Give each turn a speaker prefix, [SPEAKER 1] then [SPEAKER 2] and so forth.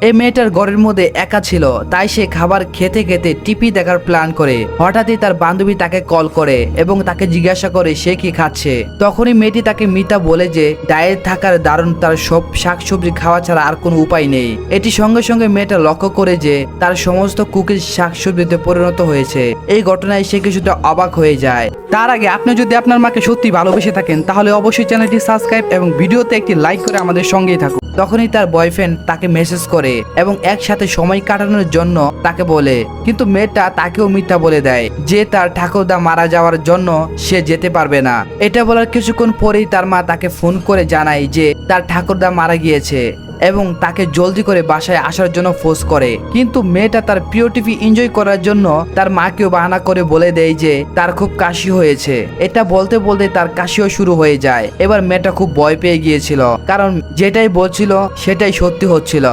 [SPEAKER 1] এই মেয়েটার ঘরের মধ্যে একা ছিল, তাই সে খাবার খেতে খেতে টিভি দেখার প্ল্যান করে। হঠাৎই তার বান্ধবী তাকে কল করে এবং তাকে জিজ্ঞাসা করে সে কি খাচ্ছে। তখনই মেয়েটি তাকে মিতা বলে যে ডায়েট থাকার দারুণ, তার সব শাকসবজি খাওয়া ছাড়া আর কোনো উপায় নেই। এটি সঙ্গে সঙ্গে মেয়েটা লক্ষ্য করে যে তার সমস্ত কুকিজ শাকসবজিতে পরিণত হয়েছে। এই ঘটনায় সে কিছুটা অবাক হয়ে যায়। তার আগে আপনি যদি আপনার মাকে সত্যি ভালোবেসে থাকেন তাহলে অবশ্যই চ্যানেলটি সাবস্ক্রাইব এবং ভিডিওতে একটি লাইক করে আমাদের সঙ্গেই থাকুন। তখনই তার বয়ফ্রেন্ড তাকে মেসেজ করে এবং একসাথে সময় কাটানোর জন্য তাকে বলে, কিন্তু মেয়েটা তাকেও মিথ্যা বলে দেয় যে তার ঠাকুরদা মারা যাওয়ার জন্য সে যেতে পারবে না। এটা বলার কিছুক্ষণ পরেই তার মা তাকে ফোন করে জানায় যে তার ঠাকুরদা মারা গিয়েছে এবং তাকে জলদি করে বাসায় আসার জন্য ফোর্স করে। কিন্তু মেয়েটা তার প্রিয় টিভি এনজয় করার জন্য তার মাকেও বাহানা করে বলে দেয় যে তার খুব কাশি হয়েছে। এটা বলতে বলতে তার কাশিও শুরু হয়ে যায়। এবার মেয়েটা খুব ভয় পেয়ে গিয়েছিল, কারণ যেটাই বলছিল সেটাই সত্যি হচ্ছিল।